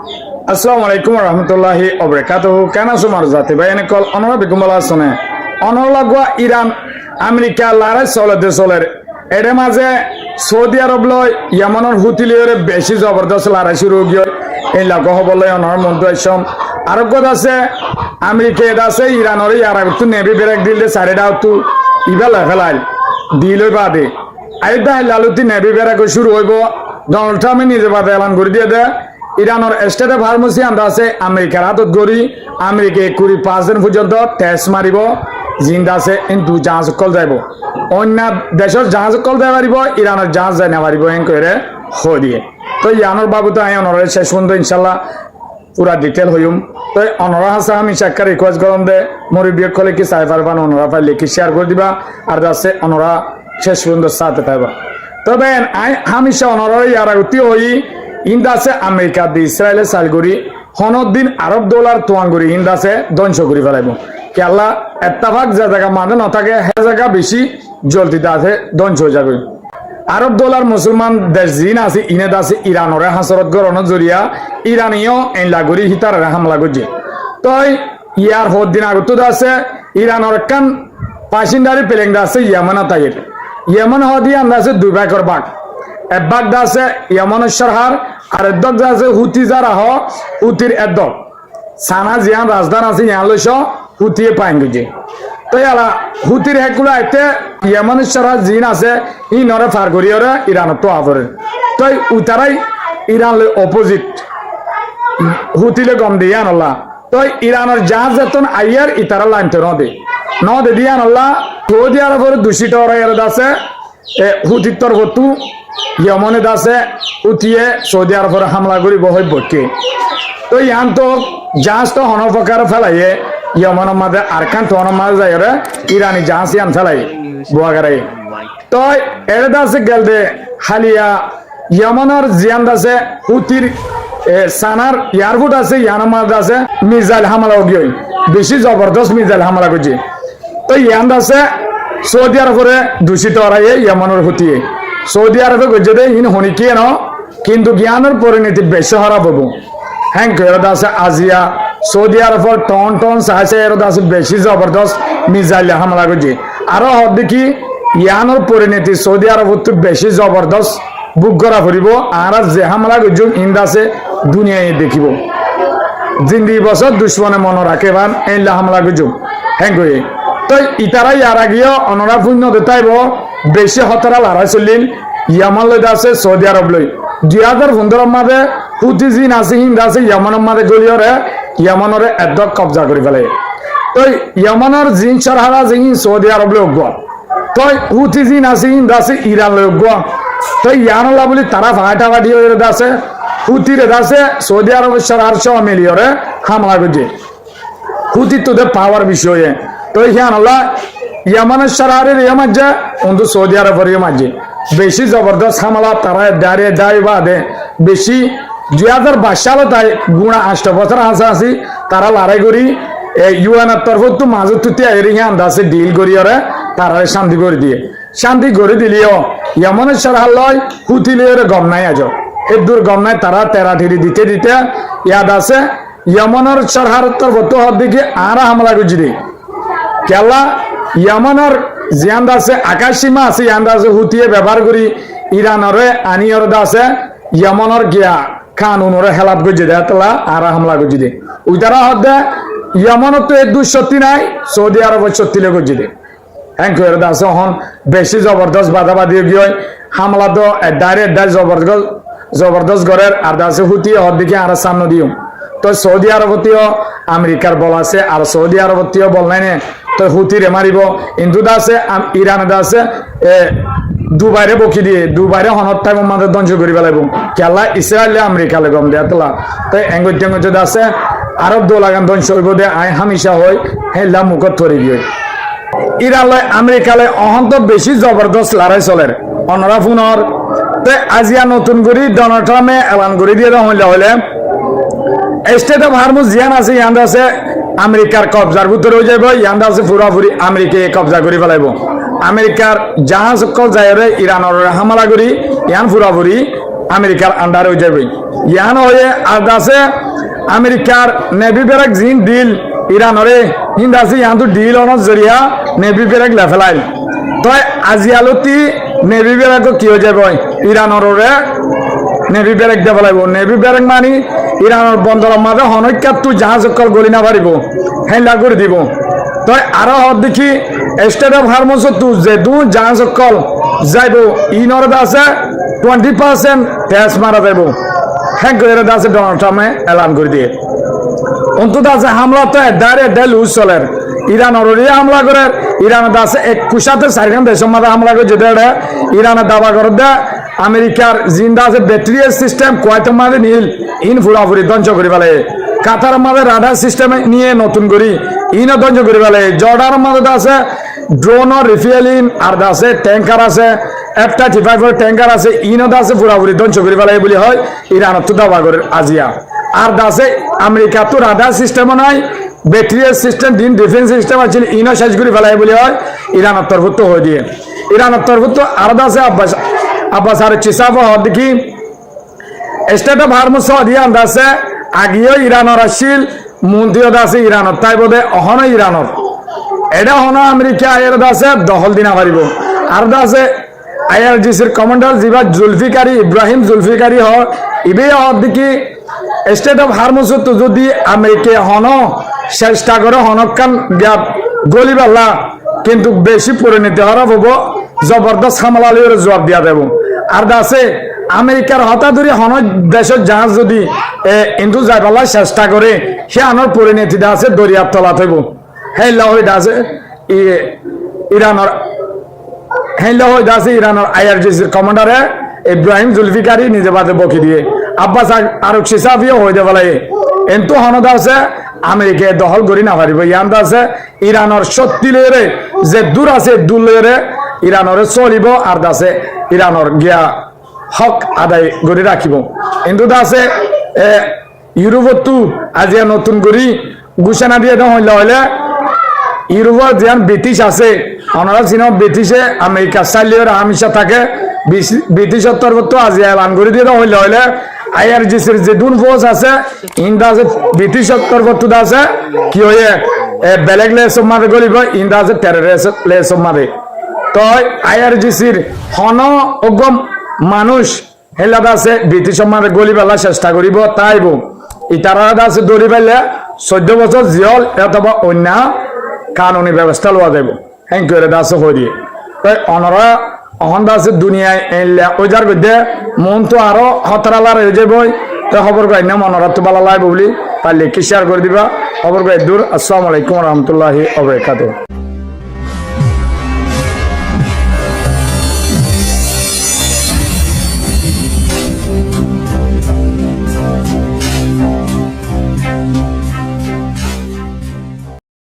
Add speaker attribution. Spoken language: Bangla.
Speaker 1: আসসালামু আলাইকুম রহমতুল্লাহি ওবারাকাতুহু কেন আছো মারজাতি ভাই এনে কল অনরা বিকুমলা শুনে অনলাগুয়া ইরান আমেরিকা লড়াই চলের এর মাঝে সৌদি আরব লয় ইয়ামানের হুতিলিয়রে বেশি জবরদস্ত লড়াই শুরু গিয়ে এই লাগো হবলে অনর মন্ত্র আইসম আরব আছে আমেরিকা এটা আছে ইরানের ইয়ারা একটু নেভি ব্রেক দিলে সাড়েটা একটু ইবেলা ফেলাইল দিল বাদে আইদা লালুতি নেভি ব্রেক শুরু হইব ডোনাল্ড ট্রাম্পে নিজে বাদে এলান করে দিয়ে দেয় ইরানের স্টেট ফার্মেসি আমরা আছে আমেরিকার হাতত গড়ি আমেরিকা 25 দিন পর্যন্ত টেস্ট মারিব জিন্দা আছে কিন্তু জাহাজ কল যাইব অন্য দেশের জাহাজ কল যাই পারিব ইরানের জাহাজ যাই না পারিব এন করে হয়ে দিয়ে তো ইয়ানোর বাবু তো আই অনরের শেষ পর্যন্ত ইনশাল্লাহ পুরা ডিটেল হইম তো অনরা হাসা আমি সাক্ষাৎ রিকোয়েস্ট করম দে মরিবিয় কলে কি চাই পারবান অনরা পাইলে কি শেয়ার করে দিবা আর আছে অনরা শেষ পর্যন্ত সাথে থাকবা তবে আই হামিশা অনরের ইয়ার গতি হই ইন্দা আছে আমেরিকা দি ইসরায়েলের সালগুড়ি হনদিন আরব ডলার তোয়াঙ্গুড়ি ইন্দা আছে ধ্বংস করে ফেলাইব কি আল্লাহ এত্তাফাক যে জায়গা মাঝে না থাকে সে জায়গা বেশি জলদিতে আছে ধ্বংস হয়ে যাবে আরব ডলার মুসলমান দেশ জিন আছে ইনেদ আছে ইরানরে হাসরত গরনের জরিয়া ইরানীয় এন লাগুরি হিতার হামলা করছে তো ইয়ার হদিন আগত আছে ইরানের কান পাসিন্দারি পেলেংদা আছে ইয়ামানা তাইয়ের ইয়ামান হদি আমরা আছে দুই ভাগের ভাগ এক ভাগ আছে ইয়ামানের সরহার আর এদক আছে হুতি যারা হ হুতির এদক সানা জিয়ান রাজধান আছে ইয়া লইস হুতিয়ে পাইন গেছে তো ইয়ালা হুতির হেকুলা আইতে ইয়ামানের সরহার জিন আছে ই নরে ফার করিয়রে ইরানত তো আফরে তো উতারাই ইরান অপোজিট হুতিলে গম দিয়ে আনল্লা তো ইরানের জাহাজ যেতন আইয়ার ইতারা লাইনতে নদে দিয়ে আনল্লা সৌদি আরবের দূষিত ওরা আছে হুতির হতু ইয়মনে দাসে উঠিয়ে সৌদি আরবের হামলা করি বহই বটকে তো ইয়ান তো জাহাজ তো হনপ্রকার ফেলাইয়ে ইয়মনের মাঝে আরকান তো মাঝে যায় রে ইরানি জাহাজ ইয়ান ফেলাই বুয়াগারাই তো এর দাসে গেল দে হালিয়া ইয়মনের জিয়ান দাসে হুতির সানার এয়ারপোর্ট আছে ইয়ান মাঝে আছে মিসাইল হামলা গিয়ে বেশি জবরদস্ত মিসাইল হামলা করছে তো ইয়ান দাসে সৌদি আরবের দূষিত ওরাইয়ে ইয়মনের হুতিয়ে সৌদি আরবে গজে দে ইন হনি কে ন কিন্তু জ্ঞানের পরিণতি বেশি খারাপ হবো হ্যাঁ এরদা আছে আজিয়া সৌদি আরবের টন সাহায্যে এরদা আছে বেশি জবরদস্ত মিসাইল হামলা করছে আরো হদ দেখি ইয়ানোর পরিণতি সৌদি আরব বেশি জবরদস্ত বুক করা ফুরিব আর যে হামলা করছে ইন্দা আছে দুনিয়ায় দেখিব জিন্দি বছর দুশ্মনে মন রাখে বান এই হামলা করছে হ্যাঁ তো ইতারা ইয়ার আগেও অনরা পুণ্য দেতাইব বেশি হতরা লড়াই চলিল ইয়ামান লই আছে সৌদি আরব লই 2015 মাঝে হুতি জিন আছে হিন্দ আছে ইয়ামানের মাঝে গলিয়রে ইয়ামানরে এদক কবজা করে ফেলে তো ইয়ামানের জিন সরহারা জিন সৌদি আরব লই গো তো হুতি জিন আছে হিন্দ আছে ইরান লই গো তো ইয়ানলা বলি তারা ফাটা ফাটি হয়ে আছে হুতির আছে সৌদি আরবের সরহার সহ মিলিয়রে হামলা করছে হুতি তোদের পাওয়ার বিষয়ে তো ইয়ানলা ইয়ামানের সরহারের ইয়ামাজে অন্তু সৌদি আরবের ইয়ামাজে বেশি জবরদস্ত হামলা তারা দাঁড়িয়ে দাঁড়িয়ে বাদে বেশি 2022 সালে তাই গুণা 8 বছর হাসাহাসি তারা লড়াই করি ইউএনের তরফ তো মাঝে তুতি এরিয়া আন্দাজে ডিল করি ওরে তারা শান্তি করে দিয়ে শান্তি করে দিলিও ইয়ামানের সরহার লয় হুতিলিয়রে গম নাই আজ এর দূর গম নাই তারা তেরা ঠিরি দিতে দিতে ইয়াদ আছে ইয়ামানের সরহার তরফ তো হদ দিকে আর হামলা করছি রে কেলা ইয়ামানের জিয়ান আছে আকাশ সীমা আছে ইয়ান আছে হুতিয়ে ব্যবহার করি ইরানরে আনিয়র আছে ইয়ামানের গিয়া কানুনরে হেলাপ গজে দেয় তালা আর হামলা গজে দে ওই তারা হদে ইয়ামানত তো 230 নাই সৌদি আরবের 36 গজে দে হ্যাঁ করে আছে হন বেশি জবরদস্ত বাধাবাধি গিয়ে হামলা তো ডাইরেক্ট জবরদস্ত গড়ের আর আছে হুতিয়ে হদ দিকে আর সামনে দিও তো সৌদি আরবতীয় আমেরিকার বল আছে আর সৌদি আরবতীয় বল নাই নে তো হুতিরে মারিব কিন্তু আছে ইরান আছে দুবাইরে বকি দিয়ে দুবাইরে হনত টাইম মাঝে ধ্বংস করে ফেলাইব খেলা ইসরায়েল আমেরিকালে গম দেয়া তোলা তো এঙ্গজ আছে আরব দোলাগান ধ্বংস হইব দে আই হামিশা হয় হেলা মুখত ধরে গিয়ে ইরানলে আমেরিকালে অহন্ত বেশি জবরদস্ত লড়াই চলের অনরা ফোনর তো আজিয়া নতুন করে ডোনাল্ড ট্রাম্পে এলান করে দিয়ে হইলে হইলে স্টেট অফ হারমুজ জিয়ান আছে ইয়ান আছে আমেরিকার কবজার ভিতরে হয়ে যাবে ইয়ান আছে পুরাপুরি আমেরিকায় কবজা করে ফেলাইব আমেরিকার জাহাজ কল যায় ইরানের হামলা করি ইয়ান পুরাপুরি আমেরিকার আন্ডারে হয়ে যাবে ইয়ান হয়ে আর আছে আমেরিকার নেভি ব্যারাক জিন ডিল ইরানরে হিন্দ আছে ইয়ান তো ডিল অনার জরিয়া নেভি ব্যারাক লেফেলাইল তো আজিয়ালতি নেভি ব্যারাক কি হয়ে যাবে ইরানরে নেভি ব্যারাক দেওয়া লাগবে নেভি ব্যারাক মানে ইরানের বন্দরের মাঝে হনৈক্যাত তুই জাহাজ অকল গলি না পারিব হেলা করে দিব তো আরো দেখি স্টেট অফ হারমোস তু যে দু জাহাজ অকল যাইব ইনর আছে 20% ট্যাক্স মারা যাইব হ্যাঁ করে আছে ডোনাল্ড ট্রাম্পে এলান করে দিয়ে অন্তত আছে হামলা তো ডাইরেক্ট লুজ চলের ইরানের হামলা করে ইরানের আছে 21 4খান দেশের মাঝে হামলা করে যেতে ইরানের দাবা করে দেয় আমেরিকার জিন্দা আছে ব্যাটারি সিস্টেম কয়টার মাঝে নীল ইন ফুরাফুরি ধ্বংস করে ফেলে কাতার মাঝে রাডার সিস্টেম নিয়ে নতুন করি ইনও ধ্বংস করে ফেলে জর্ডার মাঝে আছে ড্রোন রিফিয়েলিং আর আছে ট্যাঙ্কার আছে F-35 ট্যাঙ্কার আছে ইনও আছে ফুরাফুরি ধ্বংস করে ফেলে বলি হয় ইরানের তো দাবা করে আজিয়া আর আছে আমেরিকা তো রাডার সিস্টেমও নাই ব্যাটারি সিস্টেম দিন ডিফেন্স সিস্টেম আছে ইনও শেষ করে ফেলাই বলি হয় ইরানের তরফ তো হয়ে দিয়ে ইরানের তরফ তো আর আছে আব্বাস আর চিসাফ দেখি স্টেট অফ হারমোস দিয়ে আছে আগেও ইরানের আসছিল মন্ত্রী আছে ইরানত তাই বোধে অহন ইরানত এটা হন আমেরিকা আয়ের আছে দখল দিনা পারিব আর আছে আইআরজিসির কমান্ডার জিবা জুলফিকারি ইব্রাহিম জুলফিকারি ইবে দেখি স্টেট অফ হারমোস তো যদি আমেরিকা হন চেষ্টা করে হনকান গলি পাল্লা কিন্তু বেশি পরিণতি হওয়া হব জবরদস্ত হামলা জবাব দিয়া দেব আর আছে আমেরিকার হতাধরি হন দেশের জাহাজ যদি কিন্তু যাই পাল্লা চেষ্টা করে সে আনার পরিণতিটা আছে দরিয়ার তলা থাকব হেলা হইটা আছে ইরানের হেলা হইটা আছে ইরানের আইআরজিসির কমান্ডারে ইব্রাহিম জুলফিকারি নিজে বাদে বকি দিয়ে আব্বাস আর সিসাফিও হইতে বলে কিন্তু হনদা আছে আমেরিকায় দখল করি না পারিব ইয়ানদা আছে ইরানের শক্তি লেরে যে দূর আছে দূর লেরে ইরানের চলিব আর আছে ইরানের গিয়া হক আদায় করে রাখিব কিন্তু আছে ইউরোপতো আজি নতুন করে ঘোষণা দিয়ে হইলে হইলে ইউরোপের যে ব্রিটিশ আছে ওনারা চীন ব্রিটিশে আমেরিকা চাইলেও হামেশা থাকে ব্রিটিশের তরফ তো আজি এলান করে দিয়ে হইলে হইলে আইআরজিসির যে দুন ফোর্স আছে ইন্দা আছে ব্রিটিশের তরফ তো আছে কি হয়ে বেলেগ লেসব মাঝে গলিব ইন্দা আছে টেররিস্ট লেসব মাঝে তো আইআরজিসির হন অগম মানুষ হেলাদ আছে ব্রিটিশের মাঝে গলি পেলা চেষ্টা করিব তাইব ইতারা আছে দৌড়ি পাইলে 14 বছর জিয়ল অথবা অন্য কানুনি ব্যবস্থা লওয়া যাব হ্যাঁ করে আছে হয়ে দিয়ে তাই অনরা অহন আছে দুনিয়ায় ওইজার মধ্যে মন তো আরো হতরালার হয়ে যাব তো খবর কই না মনরা তো ভালো লাগবে বলি পারলে কি শেয়ার করে দিবা খবর কই দূর আসসালামু আলাইকুম ওয়া রাহমাতুল্লাহি ওয়া বারাকাতুহু।